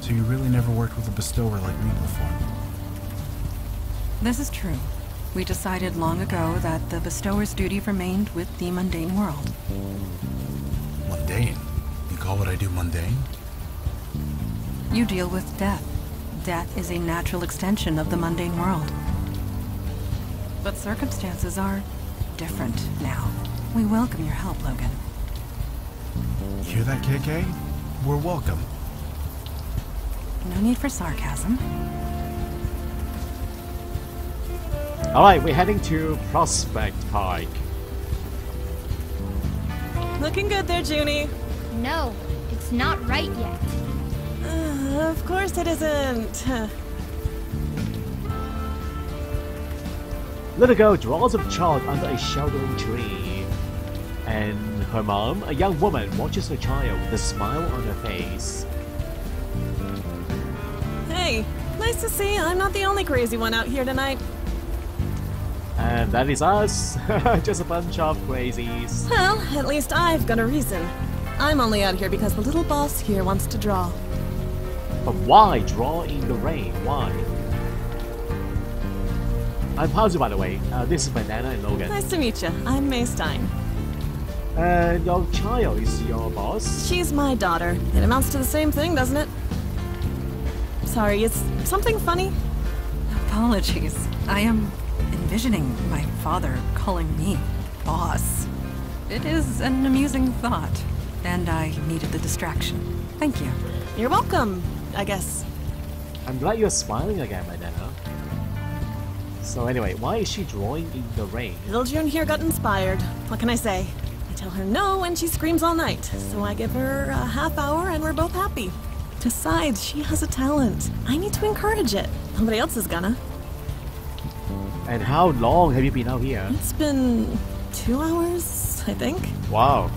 So you really never worked with a bestower like me before? This is true. We decided long ago that the bestower's duty remained with the mundane world. Mundane? You call what I do mundane? You deal with death. Death is a natural extension of the mundane world. But circumstances are different now. We welcome your help, Logan. Hear that, KK? We're welcome. No need for sarcasm. Alright, we're heading to Prospect Park. Looking good there, Junie. No, it's not right yet. Of course it isn't. Little girl draws a child under a sheltering tree. And her mom, a young woman, watches her child with a smile on her face. Hey, nice to see I'm not the only crazy one out here tonight. And that is us. Just a bunch of crazies. Well, at least I've got a reason. I'm only out here because the little boss here wants to draw. But why draw in the rain? Why? I'm Pazu, by the way. This is Banana and Logan. Nice to meet you. I'm May Stein. And your child is your boss? She's my daughter. It amounts to the same thing, doesn't it? Sorry, is something funny? Apologies. I am envisioning my father calling me boss. It is an amusing thought, and I needed the distraction. Thank you. You're welcome, I guess. I'm glad you're smiling again, Banana. So anyway, why is she drawing in the rain? Little June here got inspired. What can I say? I tell her no and she screams all night, so I give her a half hour and we're both happy. Besides, she has a talent. I need to encourage it. Nobody else is gonna. And how long have you been out here? It's been 2 hours, I think. Wow.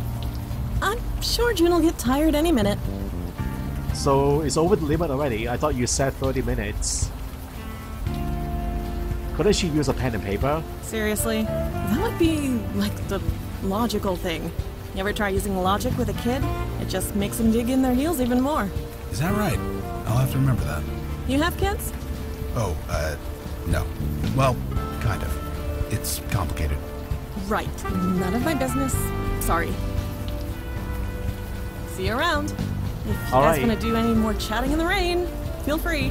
I'm sure June will get tired any minute. So it's over the limit already. I thought you said 30 minutes. Couldn't she use a pen and paper? Seriously? That would be like the logical thing. You ever try using logic with a kid? It just makes them dig in their heels even more. Is that right? I'll have to remember that. You have kids? Oh, no. Well, kind of. It's complicated. Right. None of my business. Sorry. See you around. If you guys want to do any more chatting in the rain, feel free.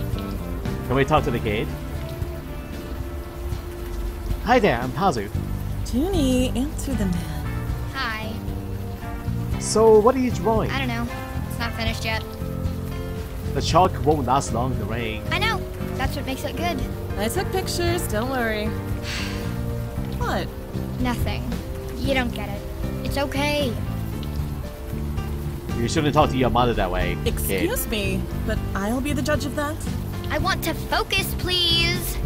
Can we talk to the kid? Hi there, I'm Pazu. Junie, answer the man. Hi. So, what are you drawing? I don't know. It's not finished yet. The chalk won't last long in the rain. I know. That's what makes it good. I took pictures, don't worry. What? Nothing. You don't get it. It's okay. You shouldn't talk to your mother that way, Excuse me, but I'll be the judge of that. I want to focus, please.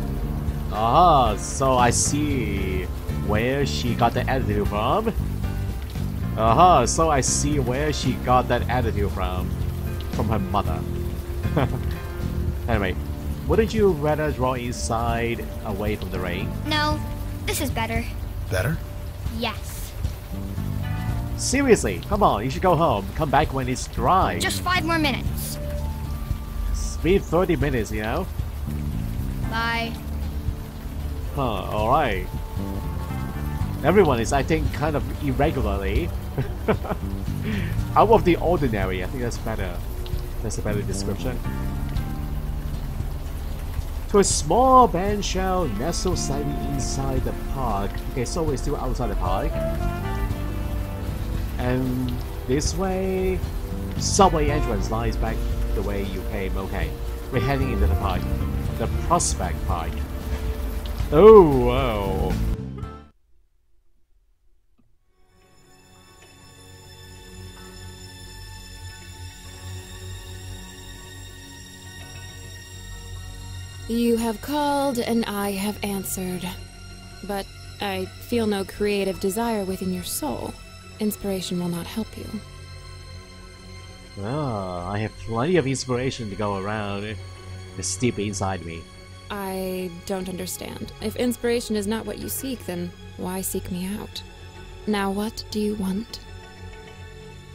Ah, so I see where she got the attitude from. So I see where she got that attitude from her mother. Anyway, wouldn't you rather draw inside away from the rain? No, this is better. Better? Yes. Seriously, come on, you should go home. Come back when it's dry. Just 5 more minutes. It's been 30 minutes, you know? Bye. Huh, alright. Everyone is acting kind of irregularly. Out of the ordinary, I think that's better. That's a better description. To a small band shell nestled slightly inside the park. Okay, so we're still outside the park. And this way, subway entrance lies back the way you came. Okay, we're heading into the park. The Prospect Park. Oh, wow. You have called and I have answered. But I feel no creative desire within your soul. Inspiration will not help you. Ah, I have plenty of inspiration to go around. It's deep inside me. I don't understand. If inspiration is not what you seek, then why seek me out? Now what do you want?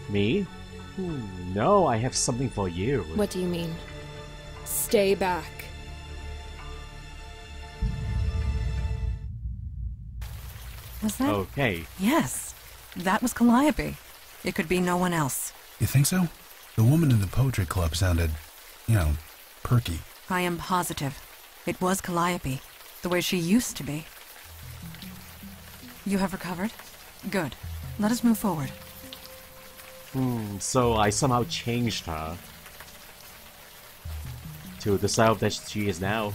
Me? No, I have something for you. What do you mean? Stay back. Was that? Okay. Yes. That was Calliope. It could be no one else. You think so? The woman in the poetry club sounded, perky. I am positive. It was Calliope. The way she used to be. You have recovered? Good. Let us move forward. So I somehow changed her to the self that she is now.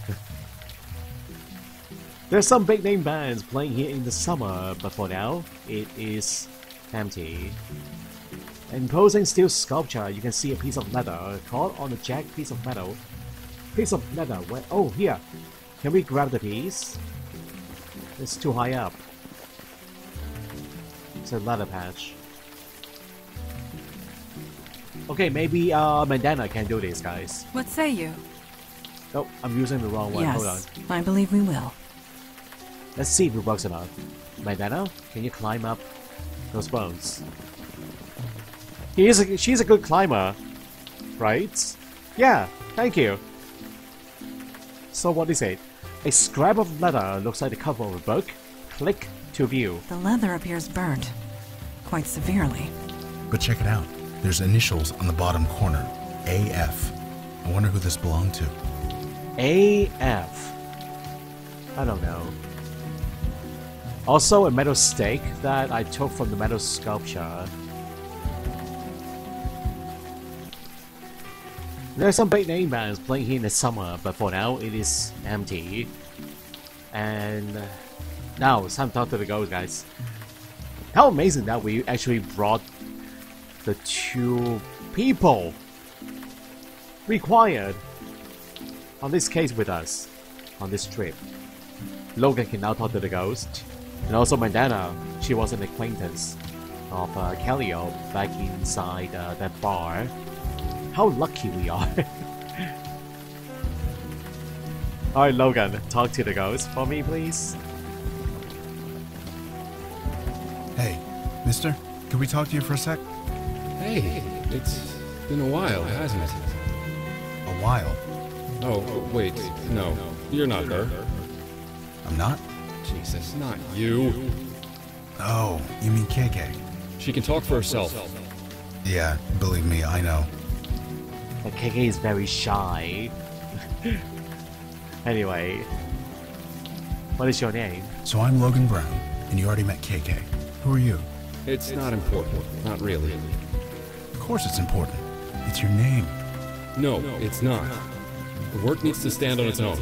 There's some big name bands playing here in the summer, but for now, it is empty. Imposing steel sculpture, you can see a piece of leather caught on a jagged piece of metal. Piece of leather, where? Oh, here. Can we grab the piece? It's too high up. It's a leather patch. Okay, maybe Mandana can do this, guys. What say you? Oh, I'm using the wrong one. Hold on. Yes, I believe we will. Let's see if it works or not. Mandana, can you climb up those bones? She's a good climber, right? Yeah, thank you. So what is it? A scrap of leather looks like the cover of a book. Click to view. The leather appears burnt. Quite severely. But check it out. There's initials on the bottom corner. AF. I wonder who this belonged to. AF. I don't know. Also a metal stake that I took from the metal sculpture. There are some big name bands playing here in the summer, but for now it is empty. And now it's time to talk to the ghost, guys. How amazing that we actually brought the 2 people required on this case with us on this trip. Logan can now talk to the ghost. And also Mandana, she was an acquaintance of Callio back inside that bar. How lucky we are. Alright, Logan, talk to the ghost for me, please. Hey, mister, can we talk to you for a sec? Hey, it's been a while, hasn't it? A while. Oh, wait, no, you're not her. I'm not? Jesus, not you. Oh, you mean KK? She can talk for herself. Yeah, believe me, I know. But KK is very shy. Anyway, what is your name? So I'm Logan Brown, and you already met KK. Who are you? It's not important, not really. Of course it's important. It's your name. No, it's not. The work needs to stand on its own.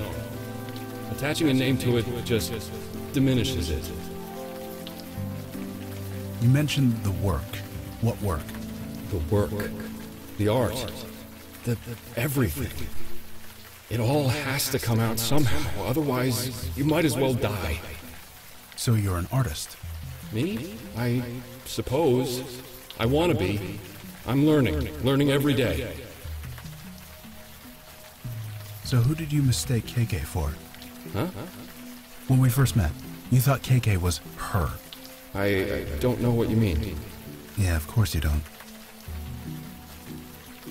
Attaching a name to it just diminishes it. You mentioned the work. What work? The work, the art, the everything. It all has to come out somehow, otherwise you might as well die. So you're an artist? Me? I suppose. I want to be. I'm learning every day. So who did you mistake KK for? Huh? When we first met, you thought KK was her. I don't know what you mean. Yeah, of course you don't.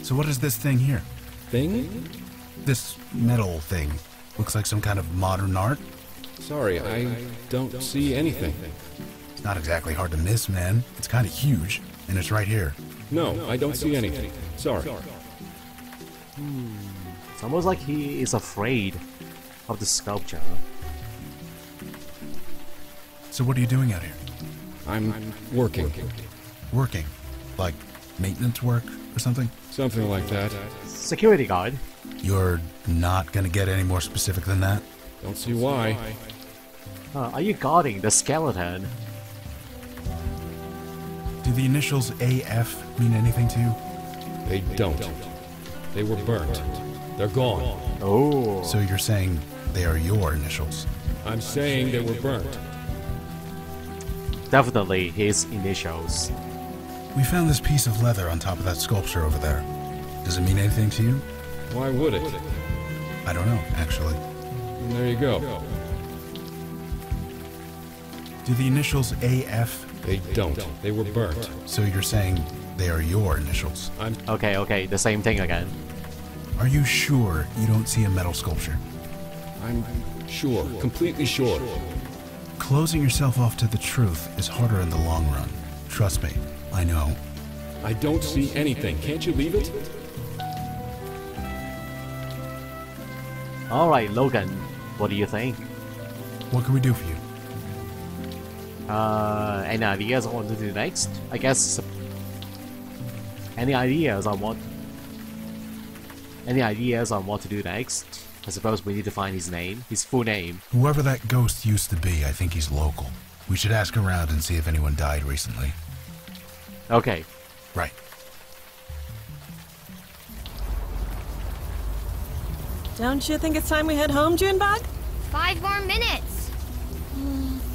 So what is this thing here? Thing? This metal thing. Looks like some kind of modern art. Sorry, I don't see anything. It's not exactly hard to miss, man. It's kind of huge, and it's right here. No, I don't see anything. Sorry. It's almost like he is afraid of the sculpture. So what are you doing out here? I'm working. Working? Like maintenance work or something? Something like that. Security guard. You're not gonna get any more specific than that? Don't see why. Are you guarding the skeleton? Do the initials AF mean anything to you? They don't. They were burnt. They're gone. Oh. So you're saying they are your initials? I'm saying they were burnt. Definitely his initials. We found this piece of leather on top of that sculpture over there. Does it mean anything to you? Why would it? I don't know, actually. And there you go. Do the initials AF? They don't. They were burnt. So you're saying they are your initials? I'm... Okay, the same thing again. Are you sure you don't see a metal sculpture? I'm sure, completely sure. Closing yourself off to the truth is harder in the long run. Trust me, I know. I don't see anything. Can't you leave it? Alright, Logan, what do you think? What can we do for you? Any ideas on what to do next? I guess... Any ideas on what to do next? I suppose we need to find his name, his full name. Whoever that ghost used to be, I think he's local. We should ask around and see if anyone died recently. Okay. Right. Don't you think it's time we head home, Junebug? 5 more minutes.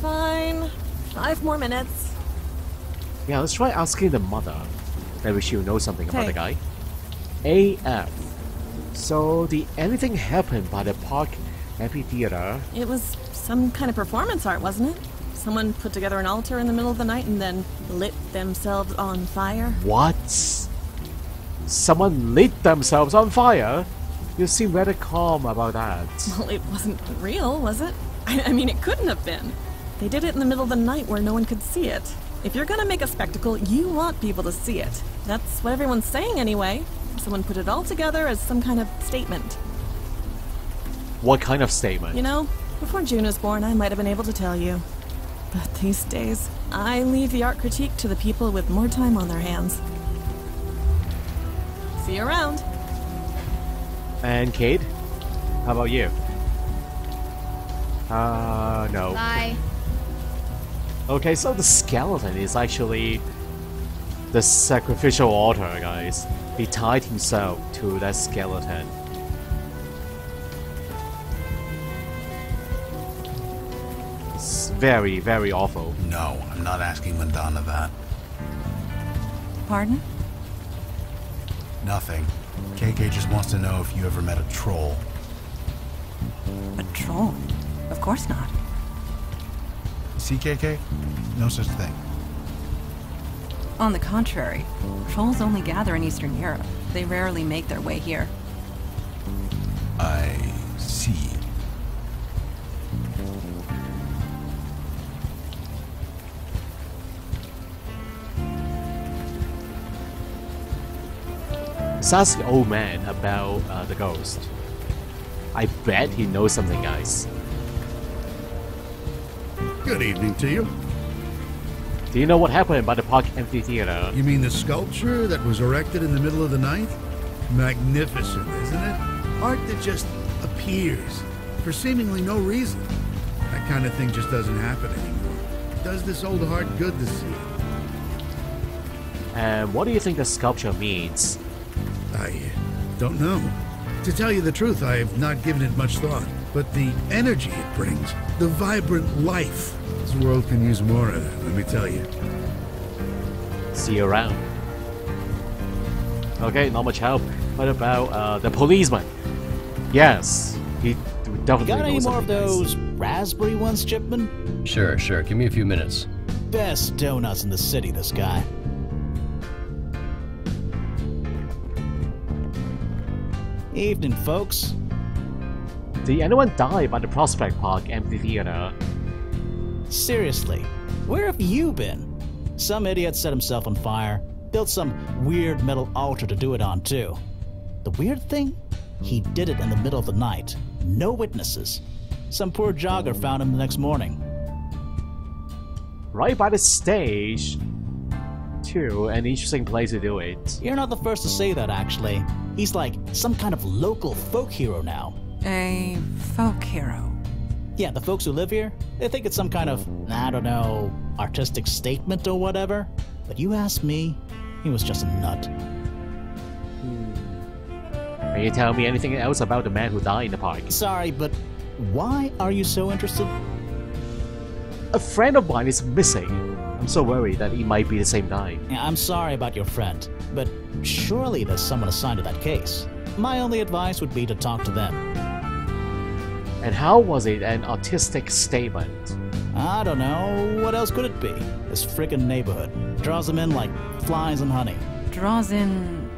Fine. 5 more minutes. Yeah, let's try asking the mother. Maybe she'll know something about Hey. the guy. AF. So, did anything happen by the park amphitheater? It was some kind of performance art, wasn't it? Someone put together an altar in the middle of the night and then lit themselves on fire. What? Someone lit themselves on fire? You seem rather calm about that. Well, it wasn't real, was it? I mean, it couldn't have been. They did it in the middle of the night where no one could see it. If you're gonna make a spectacle, you want people to see it. That's what everyone's saying anyway. Someone put it all together as some kind of statement. What kind of statement? You know, before June was born, I might have been able to tell you. But these days, I leave the art critique to the people with more time on their hands. See you around. And Kate? How about you? No. Bye. Okay, so the skeleton is actually the sacrificial altar, guys. He tied himself to that skeleton. It's very, very awful. No, I'm not asking Madonna that. Pardon? Nothing. KK just wants to know if you ever met a troll. A troll? Of course not. See, KK? No such thing. On the contrary, trolls only gather in Eastern Europe. They rarely make their way here. I see. Let's ask the old man about the ghost. I bet he knows something, guys. Good evening to you. Do you know what happened by the park amphitheater? You mean the sculpture that was erected in the middle of the night? Magnificent, isn't it? Art that just appears for seemingly no reason. That kind of thing just doesn't happen anymore. It does this old heart good to see it. And what do you think the sculpture means? I don't know. To tell you the truth, I have not given it much thought. But the energy it brings, the vibrant life, this world can use more of it, let me tell you. See you around. Okay, not much help. What about the policeman? Yes, he definitely Got any knows more of something, guys. those raspberry ones, Chipman? Sure. Give me a few minutes. Best donuts in the city, this guy. Evening, folks. Did anyone die by the Prospect Park amphitheater? Seriously, where have you been? Some idiot set himself on fire, built some weird metal altar to do it on, too. The weird thing? He did it in the middle of the night. No witnesses. Some poor jogger found him the next morning. Right by the stage. Too, an interesting place to do it. You're not the first to say that, actually. He's like some kind of local folk hero now. A folk hero. Yeah, the folks who live here, they think it's some kind of, I don't know, artistic statement or whatever. But you ask me, he was just a nut. Can you tell me anything else about the man who died in the park? Sorry, but why are you so interested? A friend of mine is missing. I'm so worried that he might be the same guy. Yeah, I'm sorry about your friend, but surely there's someone assigned to that case. My only advice would be to talk to them. And how was it an artistic statement? I don't know, what else could it be? This frickin' neighborhood draws them in like flies in honey. Draws in...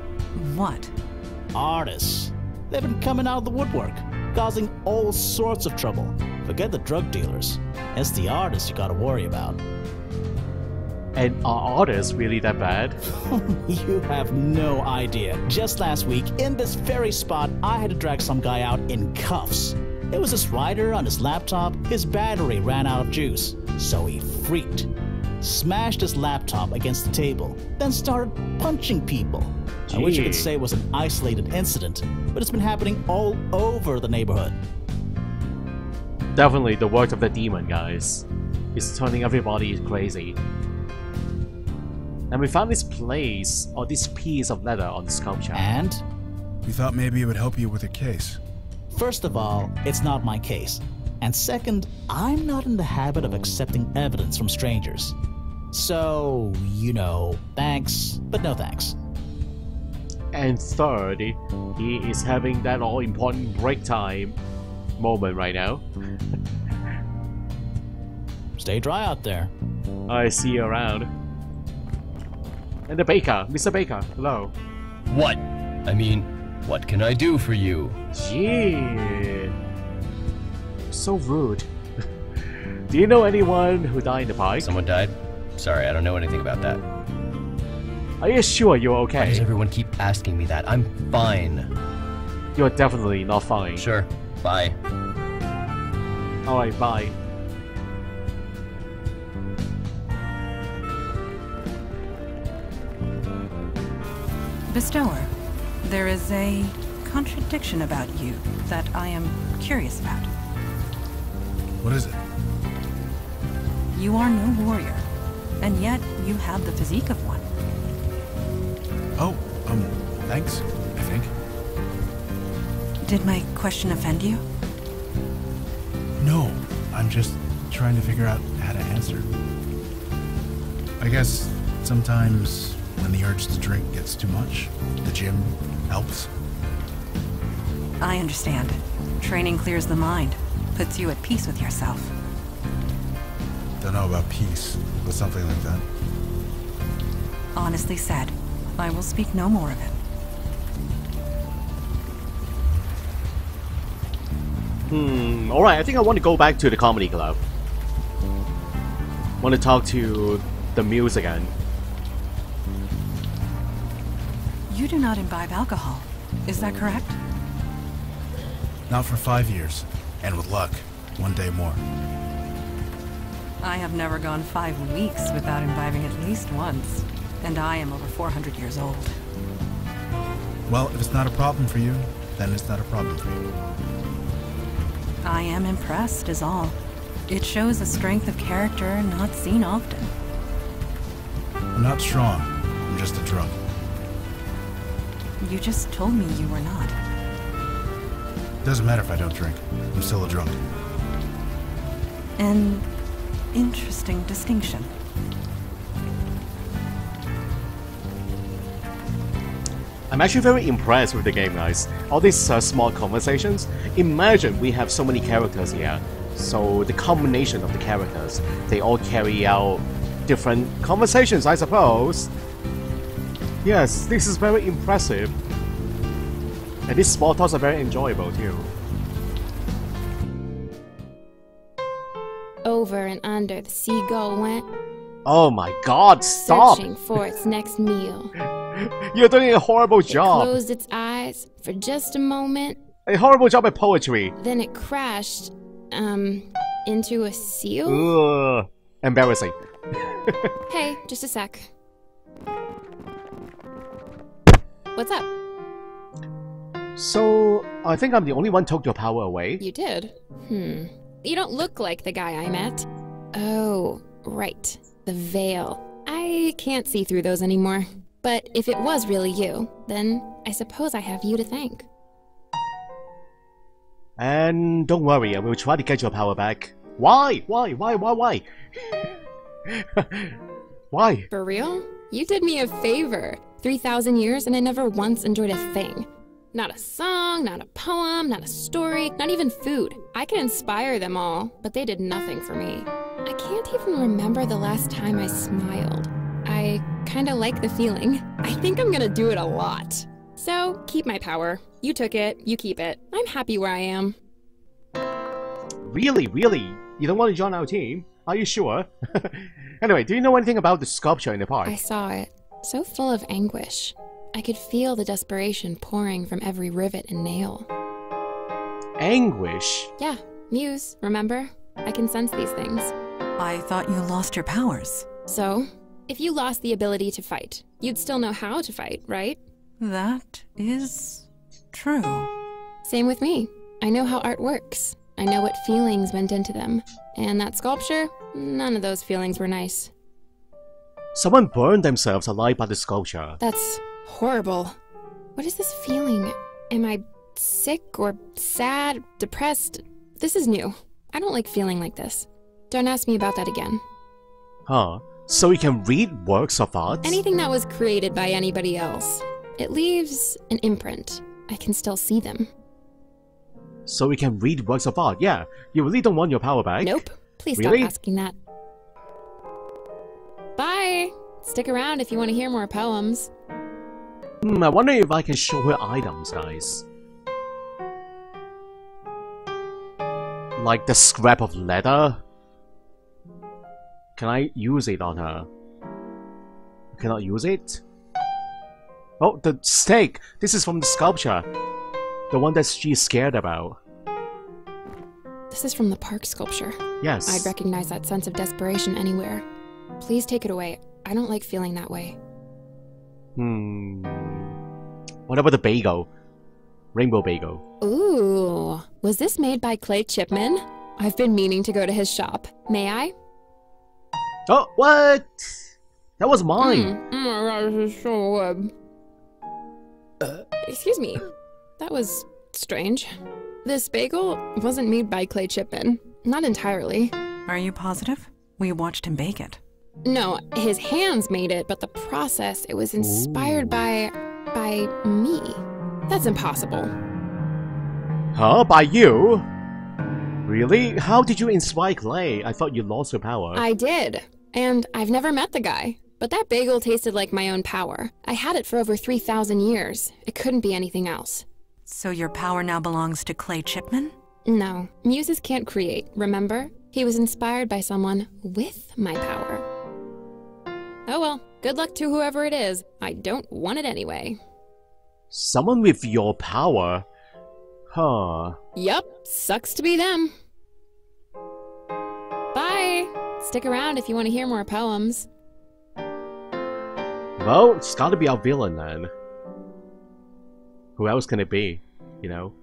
what? Artists. They've been coming out of the woodwork, causing all sorts of trouble. Forget the drug dealers. It's the artists you gotta worry about. And are artists really that bad? You have no idea. Just last week, in this very spot, I had to drag some guy out in cuffs. It was this writer on his laptop. His battery ran out of juice, so he freaked. Smashed his laptop against the table, then started punching people. I wish I could say it was an isolated incident, but it's been happening all over the neighborhood. Definitely the work of the demon, guys. It's turning everybody crazy. And we found this place, or this piece of leather on the sculpture. And? We thought maybe it would help you with your case. First of all, it's not my case. And second, I'm not in the habit of accepting evidence from strangers. So, you know, thanks, but no thanks. And third, he is having that all-important break time moment right now. Stay dry out there. I see you around. And the baker, Mr. Baker, hello. What? I mean, what can I do for you? Gee, so rude. Do you know anyone who died in the park? Someone died? Sorry, I don't know anything about that. Are you sure you're okay? Why does everyone keep asking me that? I'm fine. You're definitely not fine. Sure, bye. Alright, bye. Bestower, there is a contradiction about you that I am curious about. What is it? You are no warrior, and yet you have the physique of one. Oh, thanks, I think. Did my question offend you? No, I'm just trying to figure out how to answer. I guess sometimes when the urge to drink gets too much, the gym helps. I understand. Training clears the mind, puts you at peace with yourself. Don't know about peace, but something like that. Honestly said, I will speak no more of it. Alright, I think I want to go back to the comedy club. Want to talk to the muse again. You do not imbibe alcohol, is that correct? Not for 5 years, and with luck, 1 day more. I have never gone 5 weeks without imbibing at least once, and I am over 400 years old. Well, if it's not a problem for you, then it's not a problem for you. I am impressed, is all. It shows a strength of character not seen often. I'm not strong, I'm just a drunk. You just told me you were not. Doesn't matter if I don't drink, I'm still a drunk. An interesting distinction. I'm actually very impressed with the game, guys. All these small conversations. Imagine we have so many characters here. So the combination of the characters, they all carry out different conversations, I suppose. Yes, this is very impressive. And these small talks are very enjoyable too. Over and under the seagull went, Oh my god, stop! searching for its next meal. You're doing a horrible It job! closed its eyes for just a moment, A horrible job at poetry! then it crashed, into a seal? Ugh. Embarrassing. Hey, just a sec. What's up? So, I think I'm the only one took your power away. You did? You don't look like the guy I met. Oh, right. The veil. I can't see through those anymore. But if it was really you, then I suppose I have you to thank. And don't worry, I will try to get your power back. Why? Why? Why? For real? You did me a favor. 3,000 years and I never once enjoyed a thing. Not a song, not a poem, not a story, not even food. I can inspire them all, but they did nothing for me. I can't even remember the last time I smiled. I kinda like the feeling. I think I'm gonna do it a lot. So, keep my power. You took it, you keep it. I'm happy where I am. Really? Really? You don't want to join our team? Are you sure? Anyway, do you know anything about the sculpture in the park? I saw it. So full of anguish. I could feel the desperation pouring from every rivet and nail. Anguish? Yeah, Muse, remember? I can sense these things. I thought you lost your powers. So, if you lost the ability to fight, you'd still know how to fight, right? That is true. Same with me. I know how art works. I know what feelings went into them. And that sculpture, none of those feelings were nice. Someone burned themselves alive by the sculpture. That's horrible. What is this feeling? Am I sick or sad, depressed? This is new. I don't like feeling like this. Don't ask me about that again. Huh. So you can read works of art? Anything that was created by anybody else. It leaves an imprint. I can still see them. So you can read works of art? Yeah. You really don't want your power back? Nope. Please Really? stop asking that. Bye! Stick around if you want to hear more poems. I wonder if I can show her items, guys. Like the scrap of leather? Can I use it on her? I cannot use it? Oh, the stake! This is from the sculpture. The one that she's scared about. This is from the park sculpture. Yes. I'd recognize that sense of desperation anywhere. Please take it away. I don't like feeling that way. What about the bagel? Rainbow bagel. Ooh, was this made by Clay Chipman? I've been meaning to go to his shop. May I? Oh, what? That was mine. Oh my god, this is so good. Excuse me. That was strange. This bagel wasn't made by Clay Chipman. Not entirely. Are you positive? We watched him bake it. No, his hands made it, but the process, it was inspired by me. That's impossible. Huh? By you? Really? How did you inspire Clay? I thought you lost your power. I did. And I've never met the guy. But that bagel tasted like my own power. I had it for over 3,000 years. It couldn't be anything else. So your power now belongs to Clay Chipman? No, muses can't create, remember? He was inspired by someone with my power. Oh well, good luck to whoever it is. I don't want it anyway. Someone with your power? Huh. Yup, sucks to be them. Bye! Stick around if you want to hear more poems. Well, it's gotta be our villain then. Who else can it be? You know?